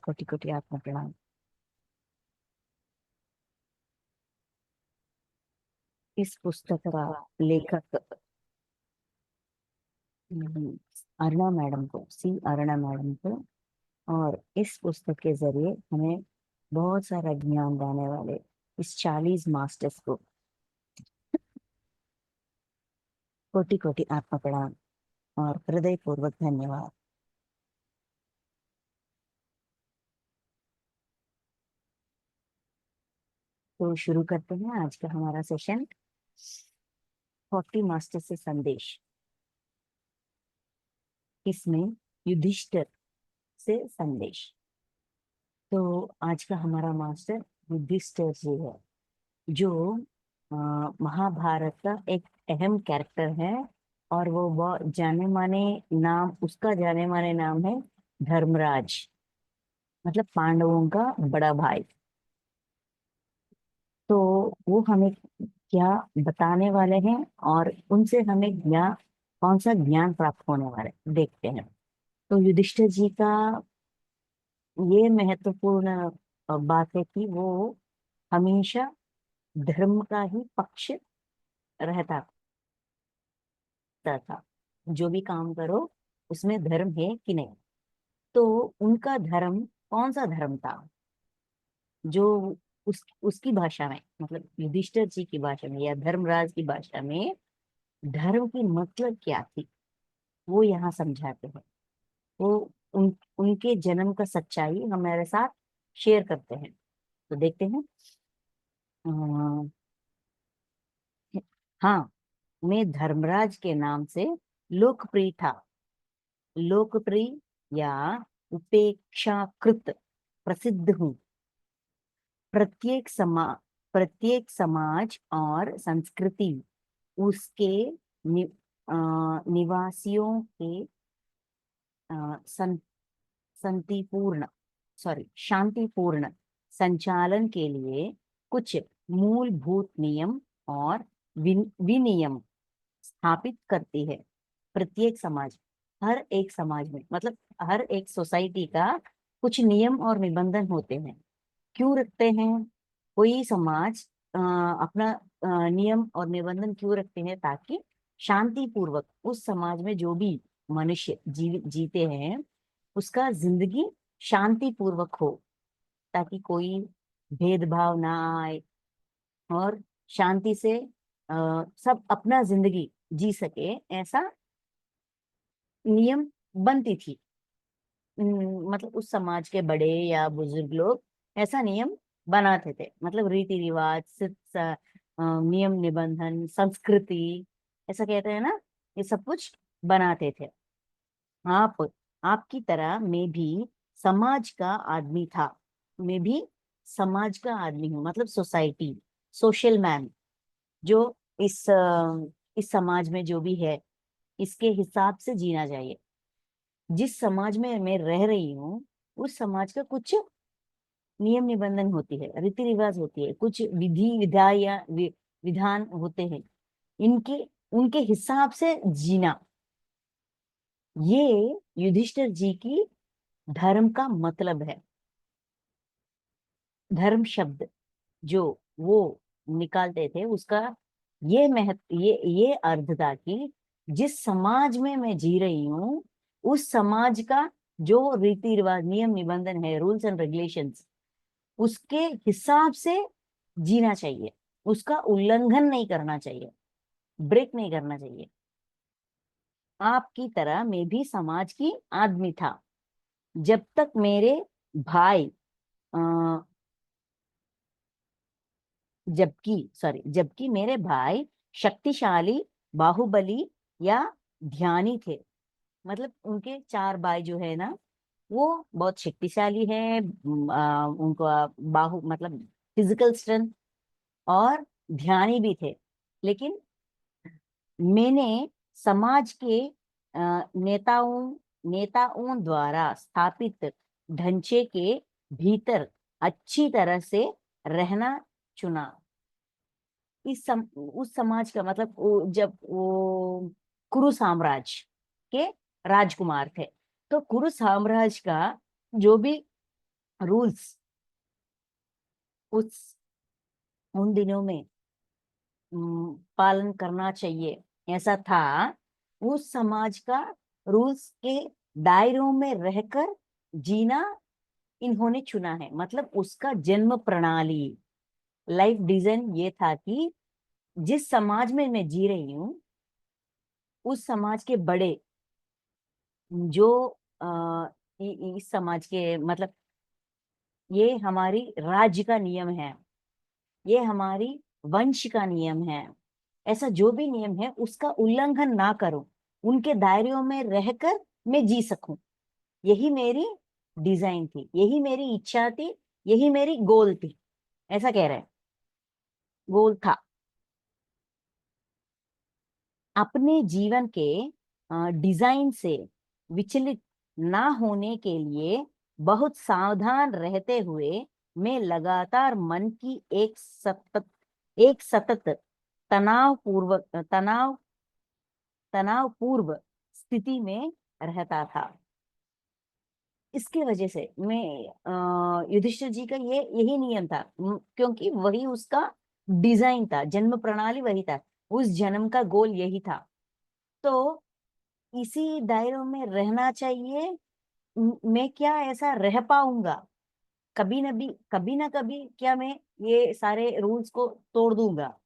कोटि कोटि आत्म प्रणाम। इस पुस्तक का लेखक अरुणा मैडम को, सी अरुणा मैडम को, और इस पुस्तक के जरिए हमें बहुत सारा ज्ञान देने वाले इस 40 मास्टर्स को कोटि कोटि आत्म प्रणाम और हृदय पूर्वक धन्यवाद। तो शुरू करते हैं आज का हमारा सेशन। 40 मास्टर्स से संदेश, इसमें युधिष्ठिर से संदेश। तो आज का हमारा मास्टर युधिष्ठिर जी है, जो अ, महाभारत का एक अहम कैरेक्टर है। और वो बहुत जाने माने नाम, उसका जाने माने नाम है धर्मराज, मतलब पांडवों का बड़ा भाई। तो वो हमें क्या बताने वाले हैं और उनसे हमें ज्ञान, कौन सा ज्ञान प्राप्त होने वाला है, देखते हैं। तो युधिष्ठिर जी का ये महत्वपूर्ण बात है कि वो हमेशा धर्म का ही पक्ष रहता था। जो भी काम करो उसमें धर्म है कि नहीं। तो उनका धर्म कौन सा धर्म था, जो उसकी भाषा में, मतलब युधिष्ठिर जी की भाषा में या धर्मराज की भाषा में धर्म की मतलब क्या थी, वो यहाँ समझाते हैं। वो उनके जन्म का सच्चाई हमारे साथ शेयर करते हैं। तो देखते हैं। अ, हाँ, मैं धर्मराज के नाम से लोकप्रिय था, लोकप्रिय या उपेक्षाकृत प्रसिद्ध हूँ। प्रत्येक समा प्रत्येक समाज और संस्कृति उसके नि, निवासियों के अ, सं, संतिपूर्ण शांतिपूर्ण संचालन के लिए कुछ मूलभूत नियम और विनियम स्थापित करती है। प्रत्येक समाज, हर एक समाज में, मतलब हर एक सोसाइटी का कुछ नियम और निबंधन होते हैं। क्यों रखते हैं? कोई समाज अपना नियम और निबंधन क्यों रखते हैं? ताकि शांति पूर्वक उस समाज में जो भी मनुष्य जीते हैं, उसका जिंदगी शांति पूर्वक हो, ताकि कोई भेदभाव ना आए और शांति से सब अपना जिंदगी जी सके, ऐसा नियम बनती थी। मतलब उस समाज के बड़े या बुजुर्ग लोग ऐसा नियम बनाते थे, मतलब रीति रिवाज, नियम निबंधन, संस्कृति, ऐसा कहते हैं ना, ये सब कुछ बनाते थे। आप आपकी तरह मैं भी समाज का आदमी था। मैं भी समाज का आदमी हूँ, मतलब सोसाइटी, सोशल मैन, जो इस समाज में जो भी है, इसके हिसाब से जीना चाहिए। जिस समाज में मैं रह रही हूँ, उस समाज का कुछ नियम निबंधन होती है, रीति रिवाज होती है, कुछ विधि विधा या विधान होते हैं। इनके उनके हिसाब से जीना, ये युधिष्ठिर जी की धर्म का मतलब है। धर्म शब्द जो वो निकालते थे, उसका ये अर्थ था कि जिस समाज में मैं जी रही हूँ, उस समाज का जो रीति रिवाज, नियम निबंधन है, रूल्स एंड रेगुलेशंस, उसके हिसाब से जीना चाहिए। उसका उल्लंघन नहीं करना चाहिए, ब्रेक नहीं करना चाहिए। आपकी तरह मैं भी समाज की आदमी था। जब तक मेरे भाई अ, जबकि मेरे भाई शक्तिशाली, बाहुबली या ध्यानी थे। मतलब उनके चार भाई जो है ना, वो बहुत शक्तिशाली है, उनका बाहु मतलब फिजिकल स्ट्रेंथ, और ध्यानी भी थे। लेकिन मैंने समाज के नेताओं नेताओं द्वारा स्थापित ढांचे के भीतर अच्छी तरह से रहना चुना। उस समाज का मतलब जब वो कुरु साम्राज्य के राजकुमार थे, तो कुरु साम्राज्य का जो भी रूल्स उस उन दिनों में पालन करना चाहिए, ऐसा था। उस समाज का रूल्स के दायरों में रहकर जीना इन्होंने चुना है। मतलब उसका जन्म प्रणाली, लाइफ डिजाइन ये था कि जिस समाज में मैं जी रही हूँ, उस समाज के बड़े जो इस समाज के, मतलब ये हमारी राज्य का नियम है, ये हमारी वंश का नियम है, ऐसा जो भी नियम है उसका उल्लंघन ना करूं, उनके दायरों में रहकर मैं जी सकूं। यही मेरी डिजाइन थी, यही मेरी इच्छा थी, यही मेरी गोल थी। ऐसा कह रहे हैं, गोल था। अपने जीवन के डिजाइन से विचलित ना होने के लिए बहुत सावधान रहते हुए मैं लगातार मन की एक सतत तनाव तनावपूर्व स्थिति में रहता था। इसकी वजह से मैं युधिष्ठिर जी का ये यही नियम था, क्योंकि वही उसका डिजाइन था, जन्म प्रणाली वही था, उस जन्म का गोल यही था। तो इसी दायरों में रहना चाहिए। मैं क्या ऐसा रह पाऊंगा? कभी ना कभी क्या मैं ये सारे रूल्स को तोड़ दूंगा?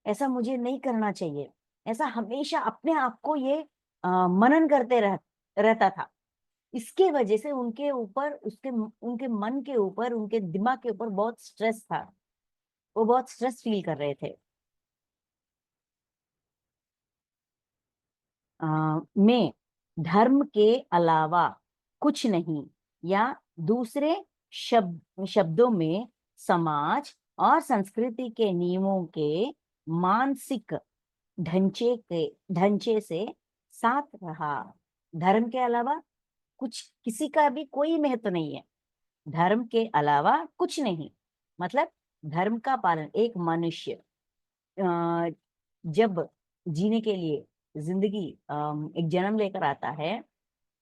ऐसा मुझे नहीं करना चाहिए। ऐसा हमेशा अपने आप को ये मनन करते रहता था। इसके वजह से उनके ऊपर, उनके मन के ऊपर, उनके दिमाग के ऊपर बहुत स्ट्रेस था। वो बहुत स्ट्रेस फील कर रहे थे। मैं धर्म के अलावा कुछ नहीं, या दूसरे शब्दों में समाज और संस्कृति के नियमों के मानसिक ढांचे से साथ रहा। धर्म के अलावा कुछ, किसी का भी कोई महत्व नहीं है। धर्म के अलावा कुछ नहीं, मतलब धर्म का पालन। एक मनुष्य जब जीने के लिए जिंदगी एक जन्म लेकर आता है,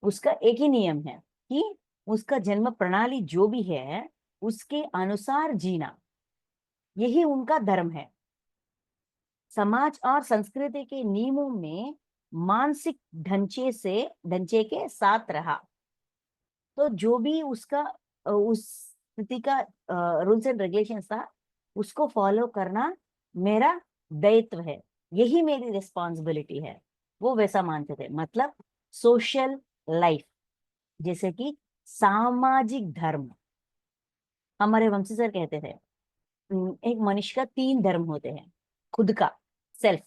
उसका एक ही नियम है कि उसका जन्म प्रणाली जो भी है उसके अनुसार जीना, यही उनका धर्म है। समाज और संस्कृति के नियमों में मानसिक ढांचे के साथ रहा। तो जो भी उसका उस स्थिति का रूल्स एंड रेगुलेशन था, उसको फॉलो करना मेरा दायित्व है, यही मेरी रिस्पॉन्सिबिलिटी है। वो वैसा मानते थे। मतलब सोशल लाइफ, जैसे कि सामाजिक धर्म। हमारे वंशी सर कहते थे, एक मनुष्य का 3 धर्म होते हैं। खुद का, सेल्फ,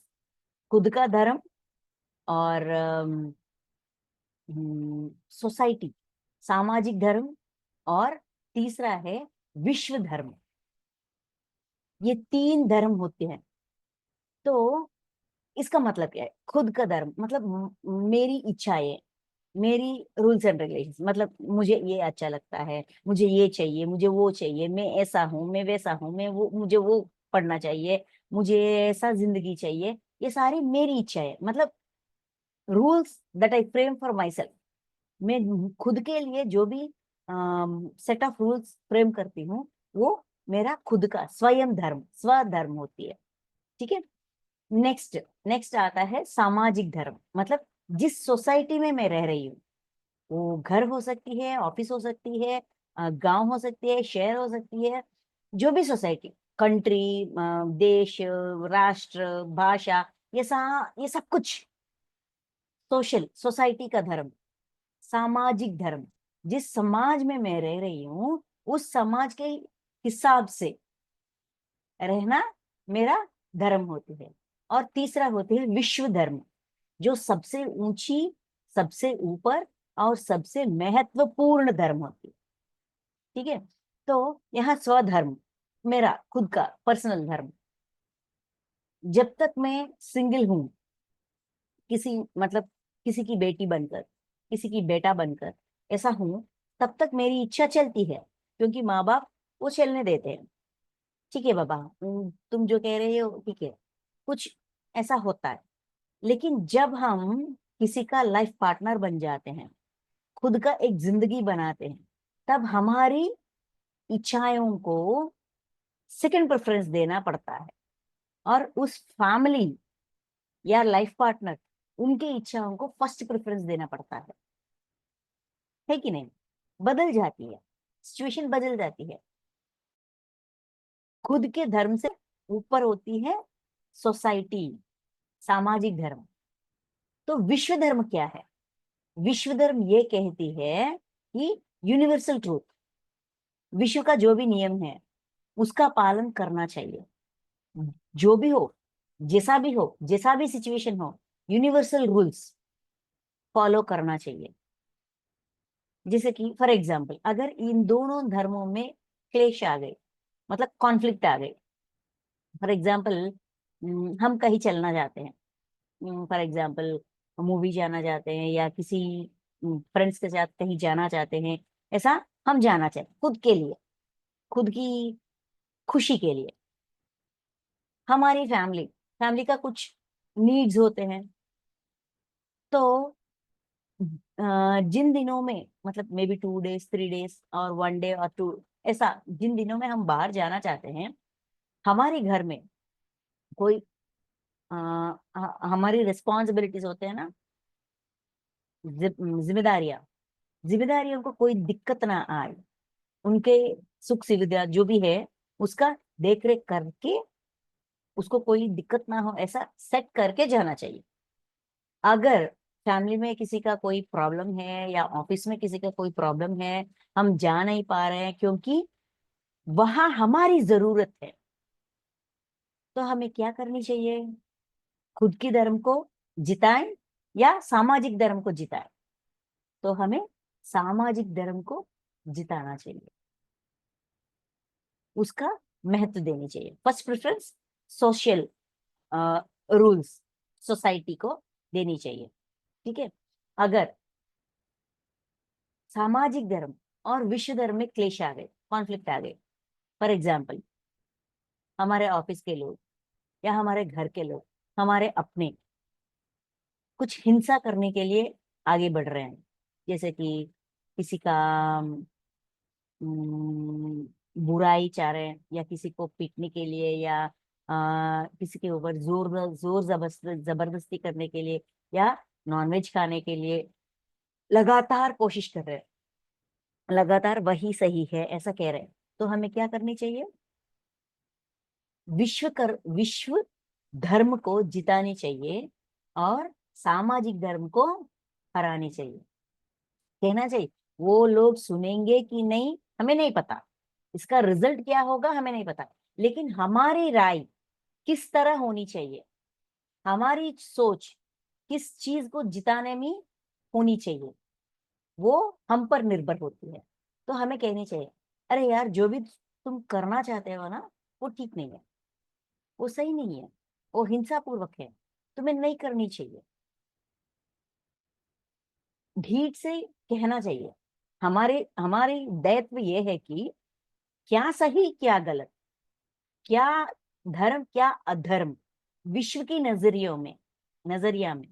खुद का धर्म, और सोसाइटी, सामाजिक धर्म, और तीसरा है विश्व धर्म। ये 3 धर्म होते हैं। तो इसका मतलब क्या है? खुद का धर्म मतलब मेरी इच्छाएं, मेरी रूल्स एंड रेगुलेशंस। मतलब मुझे ये अच्छा लगता है, मुझे ये चाहिए, मुझे वो चाहिए, मैं ऐसा हूं, मैं वैसा हूं, मैं वो, मुझे वो पढ़ना चाहिए, मुझे ऐसा जिंदगी चाहिए। ये सारी मेरी इच्छा है। मतलब rules that I frame for my self. मैं खुद के लिए जो भी सेट ऑफ रूल्स फ्रेम करती हूँ, वो मेरा खुद का स्वयं धर्म, स्वधर्म होती है। ठीक है। नेक्स्ट नेक्स्ट आता है सामाजिक धर्म। मतलब जिस सोसाइटी में मैं रह रही हूँ, वो घर हो सकती है, ऑफिस हो सकती है, गांव हो सकती है, शहर हो सकती है, जो भी सोसाइटी, कंट्री, देश, राष्ट्र, भाषा, ये सब कुछ सोशल, सोसाइटी का धर्म, सामाजिक धर्म। जिस समाज में मैं रह रही हूँ, उस समाज के हिसाब से रहना मेरा धर्म होती है। और तीसरा होती है विश्व धर्म, जो सबसे ऊंची, सबसे ऊपर और सबसे महत्वपूर्ण धर्म होती है। ठीक है। तो यहाँ स्वधर्म, मेरा खुद का पर्सनल धर्म। जब तक मैं सिंगल हूं, किसी, मतलब किसी की बेटी बनकर, किसी की बेटा बनकर ऐसा हूं, तब तक मेरी इच्छा चलती है, क्योंकि माँ बाप वो चलने देते हैं। ठीक है बाबा, तुम जो कह रहे हो ठीक है, कुछ ऐसा होता है। लेकिन जब हम किसी का लाइफ पार्टनर बन जाते हैं, खुद का एक जिंदगी बनाते हैं, तब हमारी इच्छाओं को सेकंड प्रेफरेंस देना पड़ता है, और उस फैमिली या लाइफ पार्टनर, उनके इच्छाओं को फर्स्ट प्रेफरेंस देना पड़ता है कि नहीं? बदल जाती है, सिचुएशन बदल जाती है। खुद के धर्म से ऊपर होती है सोसाइटी, सामाजिक धर्म। तो विश्व धर्म क्या है? विश्व धर्म ये कहती है कि यूनिवर्सल ट्रूथ, विश्व का जो भी नियम है उसका पालन करना चाहिए, जो भी हो, जैसा भी हो, जैसा भी सिचुएशन हो, यूनिवर्सल रूल्स फॉलो करना चाहिए। जैसे कि फॉर एग्जाम्पल, अगर इन दोनों धर्मों में क्लेश आ गए, मतलब कॉन्फ्लिक्ट आ गए, फॉर एग्जाम्पल हम कहीं चलना चाहते हैं, फॉर एग्जाम्पल मूवी जाना चाहते हैं, या किसी फ्रेंड्स के साथ कहीं जाना चाहते हैं, ऐसा हम जाना चाहते खुद के लिए, खुद की खुशी के लिए। हमारी फैमिली फैमिली का कुछ नीड्स होते हैं, तो जिन दिनों में, मतलब मे बी 2 days 3 days और 1 day और 2, ऐसा जिन दिनों में हम बाहर जाना चाहते हैं, हमारे घर में कोई हमारी रिस्पॉन्सिबिलिटीज होते हैं ना, जिम्मेदारियां, जिम्मेदारियों को कोई दिक्कत ना आए, उनके सुख सुविधा जो भी है उसका देख रेख करके, उसको कोई दिक्कत ना हो ऐसा सेट करके जाना चाहिए। अगर फैमिली में किसी का कोई प्रॉब्लम है या ऑफिस में किसी का कोई प्रॉब्लम है, हम जा नहीं पा रहे हैं क्योंकि वहां हमारी जरूरत है, तो हमें क्या करनी चाहिए? खुद की धर्म को जिताएं या सामाजिक धर्म को जिताएं? तो हमें सामाजिक धर्म को जिताना चाहिए, उसका महत्व देनी चाहिए। First preference social rules, society को देनी चाहिए। ठीक है, अगर सामाजिक धर्म और विश्व धर्म में क्लेश आ गए, कॉन्फ्लिक्ट आ गए, फॉर एग्जाम्पल हमारे ऑफिस के लोग या हमारे घर के लोग, हमारे अपने कुछ हिंसा करने के लिए आगे बढ़ रहे हैं, जैसे कि किसी का बुराई चाह रहे हैं, या किसी को पीटने के लिए, या किसी के ऊपर जोर जोर जबरदस्ती करने के लिए, या नॉनवेज खाने के लिए लगातार कोशिश कर रहे हैं, लगातार वही सही है ऐसा कह रहे हैं, तो हमें क्या करनी चाहिए? विश्व धर्म को जितानी चाहिए और सामाजिक धर्म को हरानी चाहिए, कहना चाहिए। वो लोग सुनेंगे कि नहीं हमें नहीं पता, इसका रिजल्ट क्या होगा हमें नहीं पता, लेकिन हमारी राय किस तरह होनी चाहिए, हमारी सोच किस चीज को जिताने में होनी चाहिए, वो हम पर निर्भर होती है। तो हमें कहनी चाहिए, अरे यार जो भी तुम करना चाहते हो ना, वो ठीक नहीं है, वो सही नहीं है, वो हिंसा पूर्वक है, तुम्हें नहीं करनी चाहिए। ढीठ से कहना चाहिए। हमारे हमारी दायित्व ये है कि क्या सही क्या गलत, क्या धर्म क्या अधर्म, विश्व की नजरिया में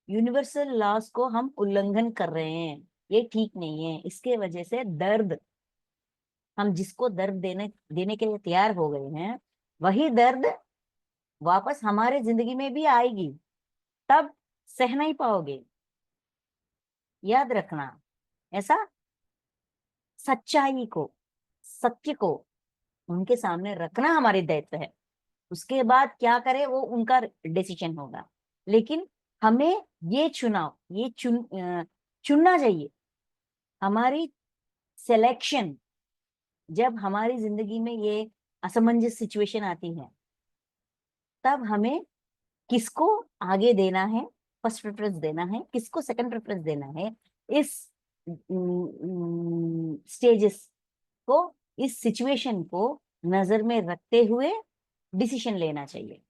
यूनिवर्सल लॉज को हम उल्लंघन कर रहे हैं, ये ठीक नहीं है। इसके वजह से दर्द, हम जिसको दर्द देने देने के लिए तैयार हो गए हैं, वही दर्द वापस हमारे जिंदगी में भी आएगी, तब सह नहीं पाओगे। याद रखना, ऐसा सच्चाई को, सत्य को उनके सामने रखना हमारी दायित्व है। उसके बाद क्या करे वो उनका डिसीजन होगा, लेकिन हमें ये चुनाव, चुनना चाहिए। हमारी सिलेक्शन, जब हमारी जिंदगी में ये असमंजस सिचुएशन आती है, तब हमें किसको आगे देना है, फर्स्ट प्रेफरेंस देना है, किसको सेकंड प्रेफरेंस देना है, इस स्टेजेस को, इस सिचुएशन को नजर में रखते हुए डिसीजन लेना चाहिए।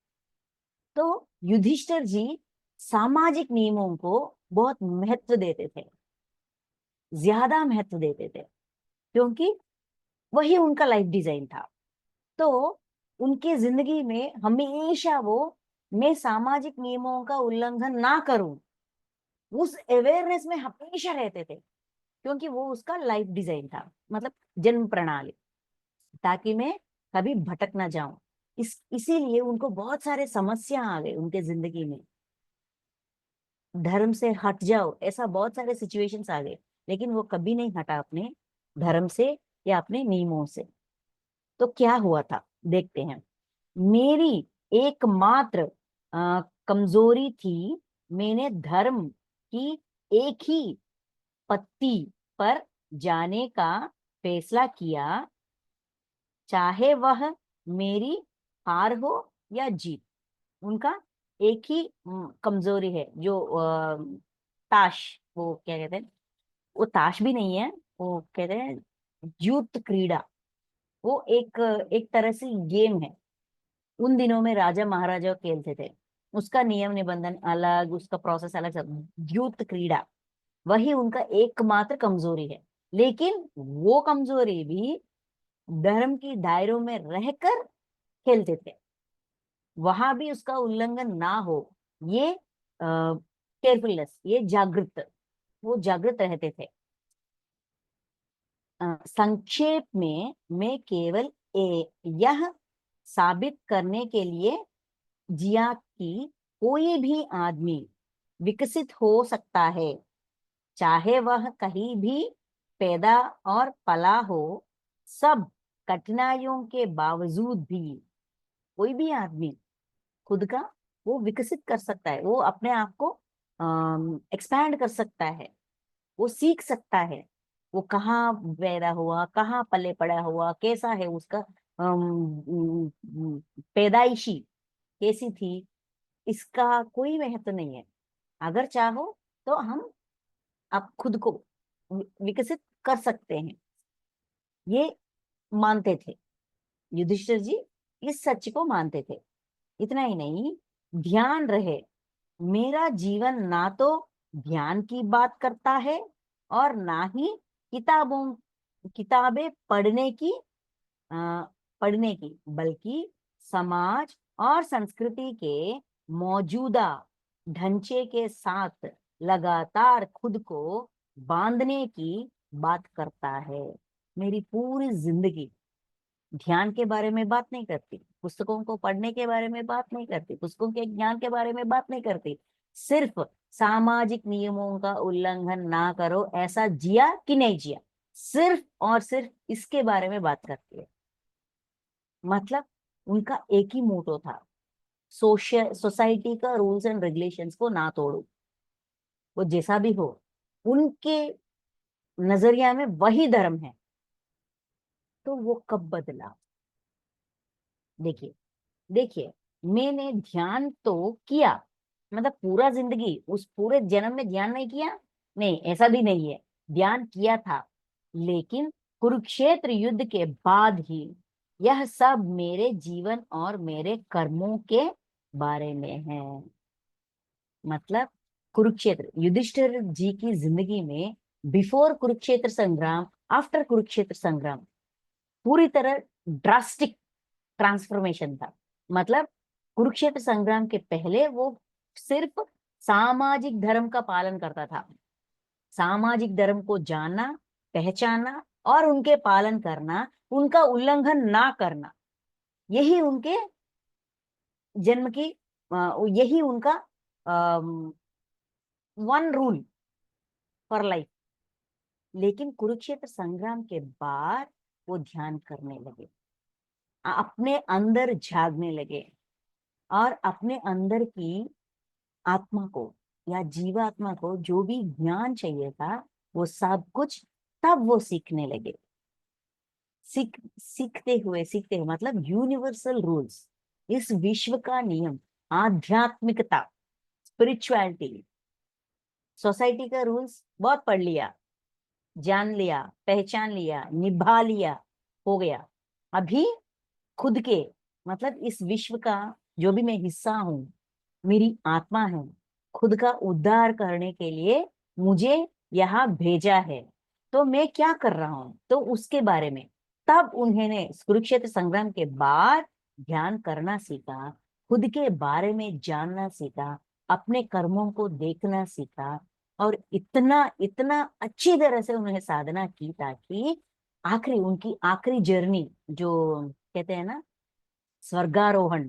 तो युधिष्ठिर जी सामाजिक नियमों को बहुत महत्व देते थे, ज्यादा महत्व देते थे, क्योंकि वही उनका लाइफ डिजाइन था। तो उनके जिंदगी में हमेशा वो, मैं सामाजिक नियमों का उल्लंघन ना करूं, उस अवेयरनेस में हमेशा रहते थे, क्योंकि वो उसका लाइफ डिजाइन था, मतलब जन्म प्रणाली, ताकि मैं कभी भटक ना जाऊं। इसीलिए उनको बहुत सारे समस्या आ गए उनके जिंदगी में, धर्म से हट जाओ ऐसा बहुत सारे सिचुएशंस आ गए, लेकिन वो कभी नहीं हटा अपने धर्म से या अपने नियमों से। तो क्या हुआ था देखते हैं। मेरी एकमात्र कमजोरी थी, मैंने धर्म की एक ही पत्ती पर जाने का फैसला किया, चाहे वह मेरी हार हो या जीत। उनका एक ही कमजोरी है, जो ताश, वो क्या कहते हैं, वो ताश भी नहीं है, वो कहते हैं युद्ध क्रीड़ा। वो एक एक तरह से गेम है, उन दिनों में राजा महाराजा खेलते थे। उसका नियम निबंधन अलग, उसका प्रोसेस अलग, सब युद्ध क्रीड़ा, वही उनका एकमात्र कमजोरी है। लेकिन वो कमजोरी भी धर्म की दायरों में रहकर खेलते थे, वहां भी उसका उल्लंघन ना हो, ये केयरफुलनेस, ये जागृत, वो जागृत रहते थे। संक्षेप में मैं केवल यह साबित करने के लिए जिया कि कोई भी आदमी विकसित हो सकता है, चाहे वह कहीं भी पैदा और पला हो। सब कठिनाइयों के बावजूद भी कोई भी आदमी खुद का वो विकसित कर सकता है, वो अपने आप को एक्सपैंड कर सकता है, वो सीख सकता है। वो कहाँ पैदा हुआ, कहाँ पले पड़ा हुआ, कैसा है उसका पैदाइशी कैसी थी, इसका कोई महत्व नहीं है। अगर चाहो तो हम आप खुद को विकसित कर सकते हैं, ये मानते थे युधिष्ठिर जी, इस सच को मानते थे। इतना ही नहीं, ध्यान रहे, मेरा जीवन ना तो ध्यान की बात करता है और ना ही किताबों किताबें आ, पढ़ने की, बल्कि समाज और संस्कृति के मौजूदा ढांचे के साथ लगातार खुद को बांधने की बात करता है। मेरी पूरी जिंदगी ध्यान के बारे में बात नहीं करती, पुस्तकों को पढ़ने के बारे में बात नहीं करती, पुस्तकों के ज्ञान के बारे में बात नहीं करती, सिर्फ सामाजिक नियमों का उल्लंघन ना करो ऐसा जिया कि नहीं जिया, सिर्फ और सिर्फ इसके बारे में बात करती है। मतलब उनका एक ही मोटो था, सोसाइटी का रूल्स एंड रेगुलेशंस को ना तोड़ो, वो जैसा भी हो। उनके नजरिया में वही धर्म है। तो वो कब बदला? देखिए, देखिए, मैंने ध्यान तो किया, मतलब पूरा जिंदगी उस पूरे जन्म में ध्यान नहीं किया, नहीं ऐसा भी नहीं है, ध्यान किया था। लेकिन कुरुक्षेत्र युद्ध के बाद ही यह सब मेरे जीवन और मेरे कर्मों के बारे में है। मतलब कुरुक्षेत्र, युधिष्ठिर जी की जिंदगी में बिफोर कुरुक्षेत्र संग्राम, आफ्टर कुरुक्षेत्र संग्राम, पूरी तरह ड्रास्टिक ट्रांसफॉर्मेशन था। मतलब कुरुक्षेत्र संग्राम के पहले वो सिर्फ सामाजिक धर्म का पालन करता था, सामाजिक धर्म को जानना, पहचानना और उनके पालन करना, उनका उल्लंघन ना करना, यही उनके जन्म की यही उनका वन रूल फॉर लाइफ। लेकिन कुरुक्षेत्र संग्राम के बाद वो ध्यान करने लगे, अपने अंदर झांकने लगे और अपने अंदर की आत्मा को या जीवात्मा को जो भी ज्ञान चाहिए था वो सब कुछ तब वो सीखने लगे। सीखते हुए मतलब यूनिवर्सल रूल्स, इस विश्व का नियम, आध्यात्मिकता, स्पिरिचुअलिटी, सोसाइटी का रूल्स बहुत पढ़ लिया, जान लिया, पहचान लिया, निभा लिया, हो गया। अभी खुद के, मतलब इस विश्व का जो भी मैं हिस्सा हूं, मेरी आत्मा है, खुद का उद्धार करने के लिए मुझे यहाँ भेजा है, तो मैं क्या कर रहा हूं, तो उसके बारे में तब उन्होंने कुरुक्षेत्र संग्राम के बाद ध्यान करना सीखा, खुद के बारे में जानना सीखा, अपने कर्मों को देखना सीखा, और इतना इतना अच्छी तरह से उन्होंने साधना की ताकि आखिरी उनकी आखिरी जर्नी, जो कहते हैं ना स्वर्गारोहण,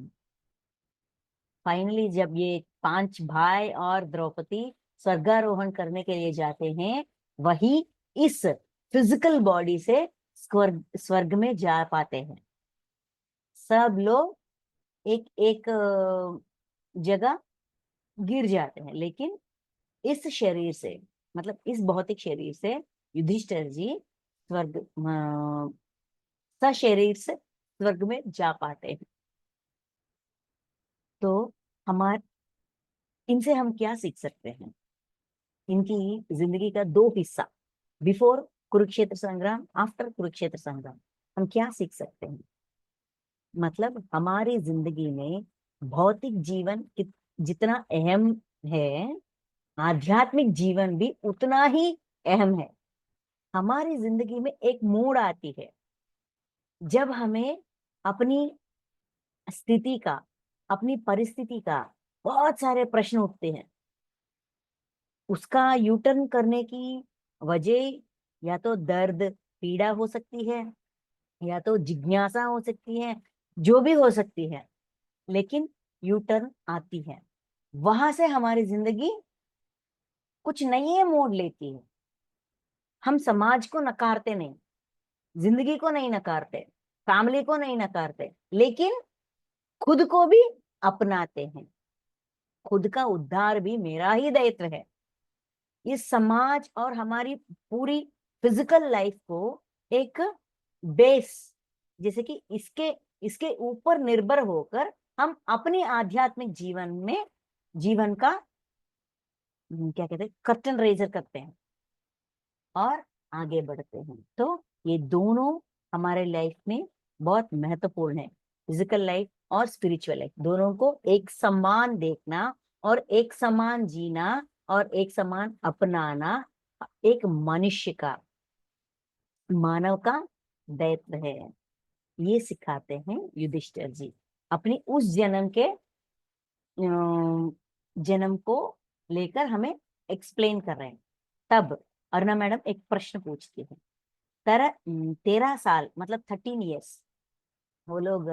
फाइनली जब ये 5 भाई और द्रौपदी स्वर्गारोहण करने के लिए जाते हैं, वही इस फिजिकल बॉडी से स्वर्ग स्वर्ग में जा पाते हैं। सब लोग एक एक जगह गिर जाते हैं, लेकिन इस शरीर से, मतलब इस भौतिक शरीर से युधिष्ठिर जी स्वर्ग सशरीर से स्वर्ग में जा पाते हैं। तो हमारे इनसे हम क्या सीख सकते हैं? इनकी जिंदगी का 2 हिस्सा, बिफोर कुरुक्षेत्र संग्राम, आफ्टर कुरुक्षेत्र संग्राम, हम क्या सीख सकते हैं? मतलब हमारी जिंदगी में भौतिक जीवन जितना अहम है, आध्यात्मिक जीवन भी उतना ही अहम है। हमारी जिंदगी में एक मोड़ आती है जब हमें अपनी स्थिति का, अपनी परिस्थिति का बहुत सारे प्रश्न उठते हैं। उसका यू टर्न करने की वजह या तो दर्द, पीड़ा हो सकती है, या तो जिज्ञासा हो सकती है, जो भी हो सकती है, लेकिन यू टर्न आती है। वहां से हमारी जिंदगी कुछ नए मोड़ लेती है। हम समाज को नकारते नहीं, जिंदगी को नहीं नकारते, फैमिली को नहीं नकारते, लेकिन खुद को भी अपनाते हैं। खुद का उद्धार भी मेरा ही दायित्व है। इस समाज और हमारी पूरी फिजिकल लाइफ को एक बेस, जैसे कि इसके इसके ऊपर निर्भर होकर हम अपनी आध्यात्मिक जीवन में, जीवन का क्या कहते हैं, कर्टन रेजर करते हैं और आगे बढ़ते हैं। तो ये दोनों हमारे लाइफ में बहुत महत्वपूर्ण है। फिजिकल लाइफ और स्पिरिचुअल लाइफ दोनों को एक समान देखना और एक समान जीना और एक समान अपनाना एक मनुष्य का, मानव का दायित्व है। ये सिखाते हैं युधिष्ठिर जी अपनी उस जन्म को लेकर हमें एक्सप्लेन कर रहे हैं। तब अरुणा मैडम एक प्रश्न पूछती है। 13 साल मतलब 13 ईयर्स, वो लोग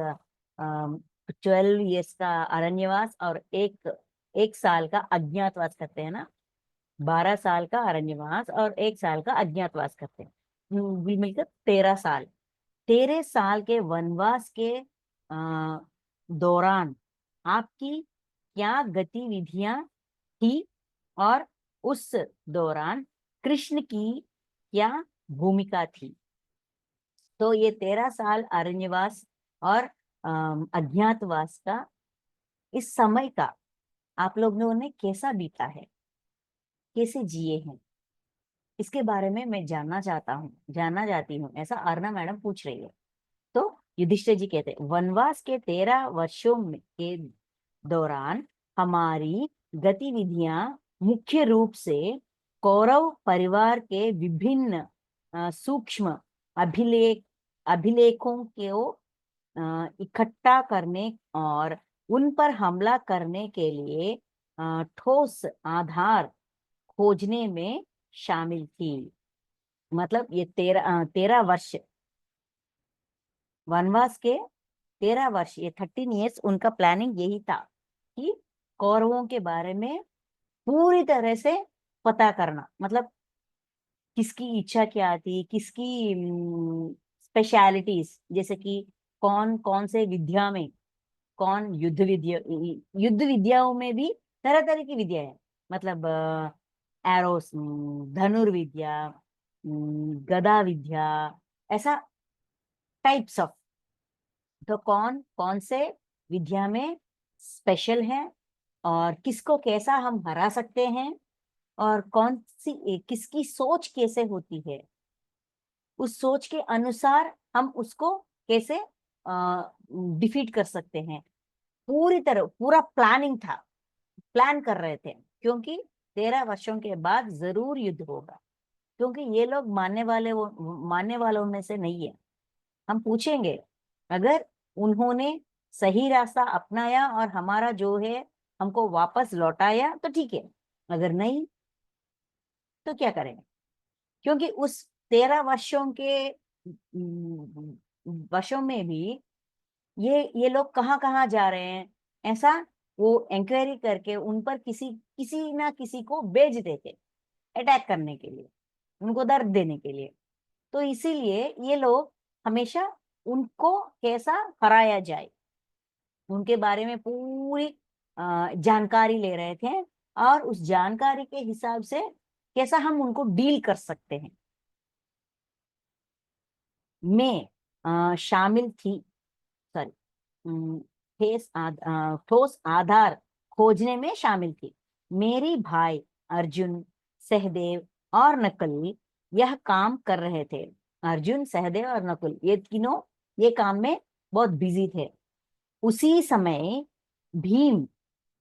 12 ईयर्स का अरण्यवास और एक साल का अज्ञातवास करते हैं ना। 12 साल का अरण्यवास और 1 साल का अज्ञातवास करते हैं, मिलकर 13 साल। 13 साल के वनवास के दौरान आपकी क्या गतिविधियां थी, और उस दौरान कृष्ण की क्या भूमिका थी? तो ये 13 साल अरण्यवास और अज्ञातवास का इस समय का आप लोगों ने कैसा बीता है, कैसे जिए हैं, इसके बारे में मैं जानना चाहता हूँ, जानना चाहती हूँ, ऐसा अर्ना मैडम पूछ रही है। तो युधिष्ठिर जी कहते हैं, वनवास के 13 वर्षों के दौरान हमारी गतिविधियां मुख्य रूप से कौरव परिवार के विभिन्न सूक्ष्म अभिलेखों को इकट्ठा करने और उन पर हमला करने के लिए ठोस आधार खोजने में शामिल थी। मतलब ये 13 वर्ष वनवास के 13 वर्ष, ये 13 ईयर्स, उनका प्लानिंग यही था कि कौरवों के बारे में पूरी तरह से पता करना। मतलब किसकी इच्छा क्या थी, किसकी स्पेशलिटीज, जैसे कि कौन कौन से विद्या में, कौन युद्ध विद्याओं में भी तरह तरह की विद्या है। मतलब एरोस, धनुर्विद्या, गदा विद्या, ऐसा टाइप्स ऑफ। तो कौन कौन से विद्या में स्पेशल है, और किसको कैसा हम हरा सकते हैं, और कौन सी किसकी सोच कैसे होती है, उस सोच के अनुसार हम उसको कैसे डिफीट कर सकते हैं। पूरी तरह पूरा प्लानिंग था, प्लान कर रहे थे, क्योंकि 13 वर्षों के बाद जरूर युद्ध होगा। क्योंकि ये लोग मानने वालों में से नहीं है। हम पूछेंगे, अगर उन्होंने सही रास्ता अपनाया और हमारा जो है हमको वापस लौटाया तो ठीक है, अगर नहीं तो क्या करेंगे, क्योंकि उस 13 वर्षों के वर्षों में भी ये लोग कहाँ कहाँ जा रहे हैं, ऐसा वो इंक्वायरी करके उन पर किसी किसी ना किसी को भेज देते अटैक करने के लिए, उनको दर्द देने के लिए। तो इसीलिए ये लोग हमेशा उनको कैसा हराया जाए उनके बारे में पूरी जानकारी ले रहे थे, और उस जानकारी के हिसाब से कैसा हम उनको डील कर सकते हैं। मैं शामिल थी, सॉरी, ठोस आधार खोजने में शामिल थी। मेरी भाई अर्जुन, सहदेव और नकुल यह काम कर रहे थे। अर्जुन, सहदेव और नकुल ये तीनों ये काम में बहुत बिजी थे। उसी समय भीम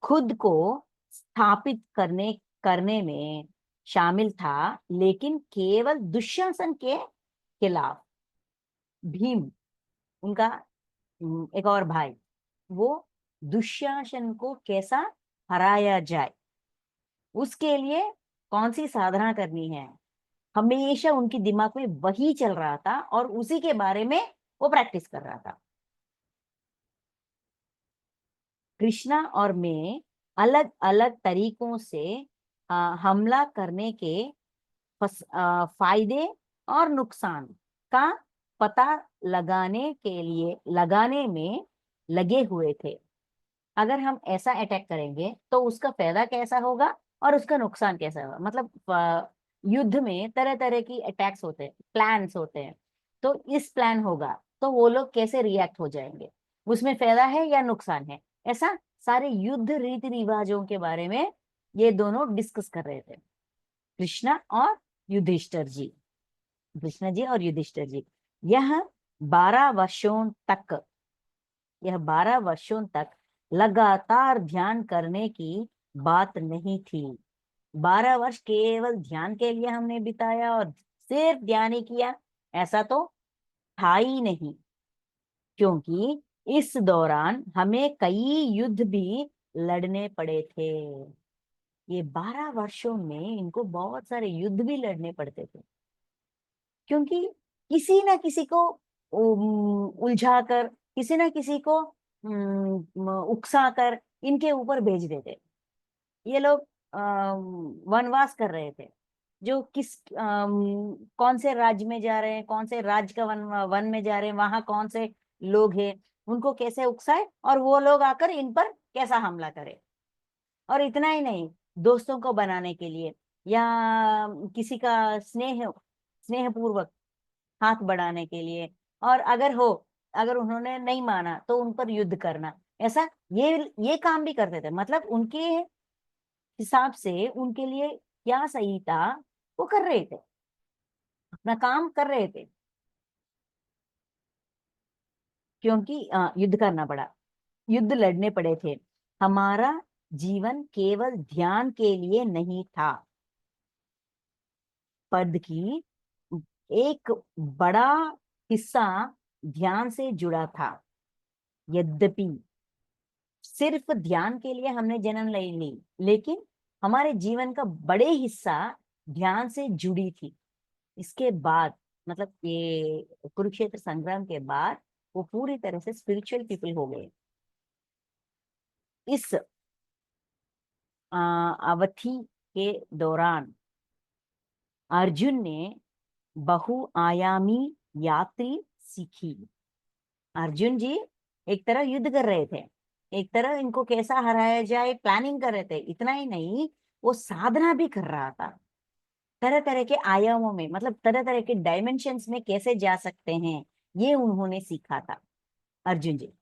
खुद को स्थापित करने करने में शामिल था, लेकिन केवल दुशासन के खिलाफ। भीम, उनका एक और भाई, वो दुशासन को कैसा हराया जाए उसके लिए कौन सी साधना करनी है, हमेशा उनके दिमाग में वही चल रहा था और उसी के बारे में वो प्रैक्टिस कर रहा था। कृष्णा और मैं अलग अलग तरीकों से हमला करने के फायदे और नुकसान का पता लगाने में लगे हुए थे। अगर हम ऐसा अटैक करेंगे तो उसका फायदा कैसा होगा और उसका नुकसान कैसा होगा, मतलब युद्ध में तरह तरह की अटैक्स होते हैं, प्लान्स होते हैं। तो इस प्लान होगा तो वो लोग कैसे रिएक्ट हो जाएंगे, उसमें फायदा है या नुकसान है, ऐसा सारे युद्ध रीति रिवाजों के बारे में ये दोनों डिस्कस कर रहे थे, कृष्णा और युधिष्ठिर जी। कृष्ण जी और युधिष्ठिर जी, यह 12 वर्षों तक यह 12 वर्षों तक लगातार ध्यान करने की बात नहीं थी। 12 वर्ष केवल ध्यान के लिए हमने बिताया और सिर्फ ध्यान ही किया, ऐसा तो था ही नहीं, क्योंकि इस दौरान हमें कई युद्ध भी लड़ने पड़े थे। ये 12 वर्षों में इनको बहुत सारे युद्ध भी लड़ने पड़ते थे, क्योंकि किसी ना किसी को उलझा कर, किसी ना किसी को उकसा कर इनके ऊपर भेज देते। ये लोग वनवास कर रहे थे, जो कौन से राज्य में जा रहे हैं, कौन से राज्य का वन में जा रहे हैं, वहां कौन से लोग हैं, उनको कैसे उकसाए और वो लोग आकर इन पर कैसा हमला करे। और इतना ही नहीं, दोस्तों को बनाने के लिए या किसी का स्नेह पूर्वक हाथ बढ़ाने के लिए, और अगर उन्होंने नहीं माना तो उन पर युद्ध करना, ऐसा ये काम भी करते थे। मतलब उनके हिसाब से उनके लिए क्या सही था वो कर रहे थे, अपना काम कर रहे थे, क्योंकि युद्ध करना पड़ा, युद्ध लड़ने पड़े थे। हमारा जीवन केवल ध्यान के लिए नहीं था, पद की एक बड़ा हिस्सा ध्यान से जुड़ा था। यद्यपि सिर्फ ध्यान के लिए हमने जन्म ले ली, लेकिन हमारे जीवन का बड़े हिस्सा ध्यान से जुड़ी थी। इसके बाद, मतलब ये कुरुक्षेत्र संग्राम के बाद वो पूरी तरह से स्पिरिचुअल पीपल हो गए। इस अवधि के दौरान अर्जुन ने बहुआयामी यात्री सीखी। अर्जुन जी एक तरह युद्ध कर रहे थे, एक तरह इनको कैसा हराया जाए प्लानिंग कर रहे थे। इतना ही नहीं, वो साधना भी कर रहा था, तरह तरह के आयामों में, मतलब तरह तरह के डायमेंशंस में कैसे जा सकते हैं, ये उन्होंने सीखा था अर्जुन जी।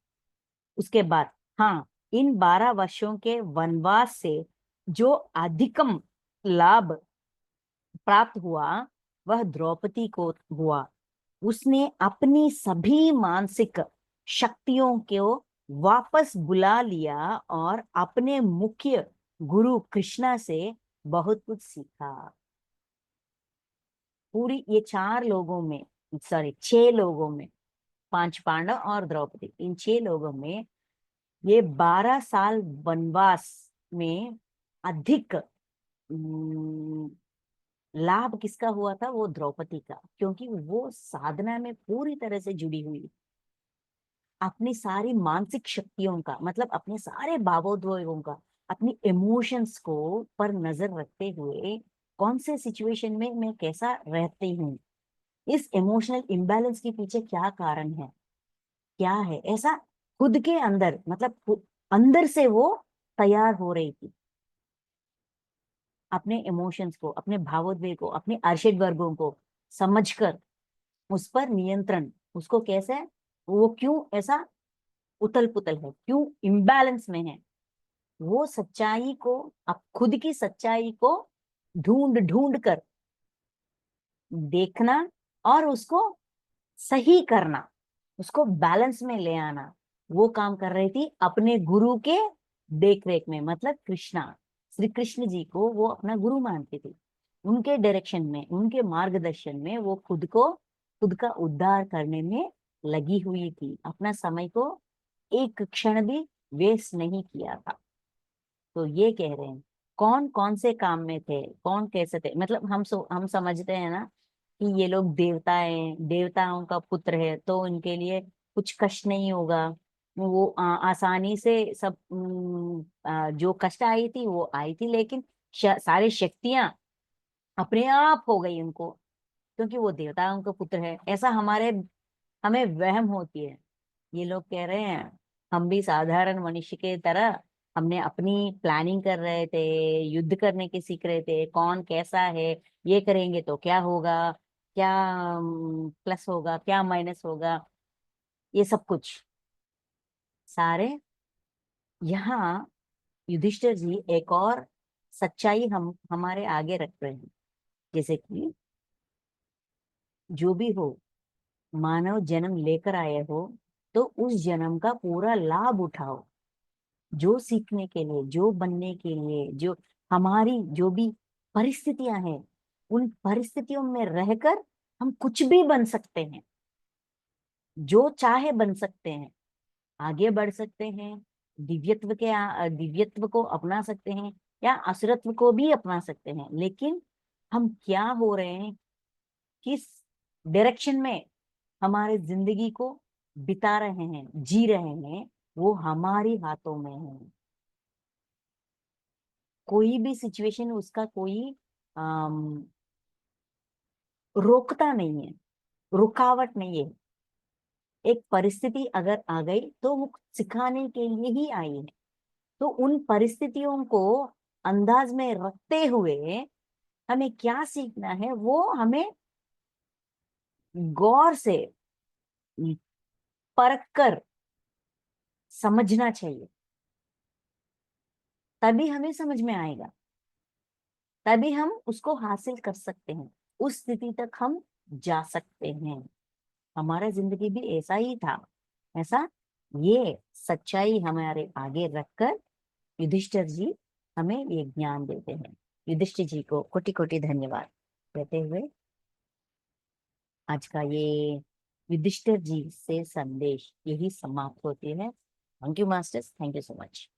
उसके बाद, हाँ, इन 12 वर्षों के वनवास से जो अधिकम लाभ प्राप्त हुआ वह द्रौपदी को हुआ। उसने अपनी सभी मानसिक शक्तियों को वापस बुला लिया और अपने मुख्य गुरु कृष्णा से बहुत कुछ सीखा। पूरी ये 4 लोगों में, सॉरी 6 लोगों में, 5 पांडव और द्रौपदी, इन 6 लोगों में ये 12 साल वनवास में अधिक लाभ किसका हुआ था? वो द्रौपदी का, क्योंकि वो साधना में पूरी तरह से जुड़ी हुई, अपनी सारी मानसिक शक्तियों का, मतलब अपने सारे भावोद्वेगों का, अपनी इमोशंस को पर नजर रखते हुए कौन से सिचुएशन में मैं कैसा रहती हूँ, इस इमोशनल इम्बैलेंस के पीछे क्या कारण है, क्या है, ऐसा खुद के अंदर, मतलब अंदर से वो तैयार हो रही थी, अपने इमोशंस को, अपने भावोद्वेग को, अपने अर्शद वर्गों को समझकर उस पर नियंत्रण, उसको कैसे, वो क्यों ऐसा उथल पुथल है, क्यों इम्बैलेंस में है, वो सच्चाई को, अब खुद की सच्चाई को ढूंढ ढूंढ कर देखना और उसको सही करना, उसको बैलेंस में ले आना, वो काम कर रही थी अपने गुरु के देख रेख में, मतलब कृष्णा, श्री कृष्ण जी को वो अपना गुरु मानती थी, उनके डायरेक्शन में, उनके मार्गदर्शन में वो खुद को, खुद का उद्धार करने में लगी हुई थी, अपना समय को एक क्षण भी वेस्ट नहीं किया था। तो ये कह रहे हैं कौन कौन से काम में थे, कौन कैसे थे, मतलब हम समझते हैं ना कि ये लोग देवता हैं, देवताओं का पुत्र है, तो इनके लिए कुछ कष्ट नहीं होगा, वो आसानी से सब जो कष्ट आई थी वो आई थी, लेकिन सारी शक्तियां अपने आप हो गई उनको, क्योंकि वो देवताओं का पुत्र है, ऐसा हमारे, हमें वहम होती है। ये लोग कह रहे हैं हम भी साधारण मनुष्य के तरह, हमने अपनी प्लानिंग कर रहे थे, युद्ध करने की सीख रहे थे, कौन कैसा है, ये करेंगे तो क्या होगा, क्या प्लस होगा, क्या माइनस होगा, ये सब कुछ सारे यहाँ युधिष्ठिर जी एक और सच्चाई हम हमारे आगे रख रहे हैं, जैसे कि जो भी हो, मानव जन्म लेकर आए हो तो उस जन्म का पूरा लाभ उठाओ, जो सीखने के लिए, जो बनने के लिए, जो हमारी जो भी परिस्थितियां हैं, उन परिस्थितियों में रहकर हम कुछ भी बन सकते हैं, जो चाहे बन सकते हैं, आगे बढ़ सकते हैं, दिव्यत्व को अपना सकते हैं, या असुरत्व को भी अपना सकते हैं, लेकिन हम क्या हो रहे हैं, किस डायरेक्शन में हमारे जिंदगी को बिता रहे हैं, जी रहे हैं, वो हमारी हाथों में है। कोई भी सिचुएशन उसका कोई अम, रोकता नहीं है, रुकावट नहीं है, एक परिस्थिति अगर आ गई तो वो सिखाने के लिए ही आई है, तो उन परिस्थितियों को अंदाज में रखते हुए हमें क्या सीखना है, वो हमें गौर से परख कर समझना चाहिए, तभी हमें समझ में आएगा, तभी हम उसको हासिल कर सकते हैं, उस स्थिति तक हम जा सकते हैं। हमारा जिंदगी भी ऐसा ही था, ऐसा, ये सच्चाई हमारे आगे रखकर युधिष्ठिर जी हमें ये ज्ञान देते हैं। युधिष्ठिर जी को कोटि कोटि धन्यवाद कहते हुए आज का ये युधिष्ठिर जी से संदेश यही समाप्त होती है। Thank you masters, thank you so much.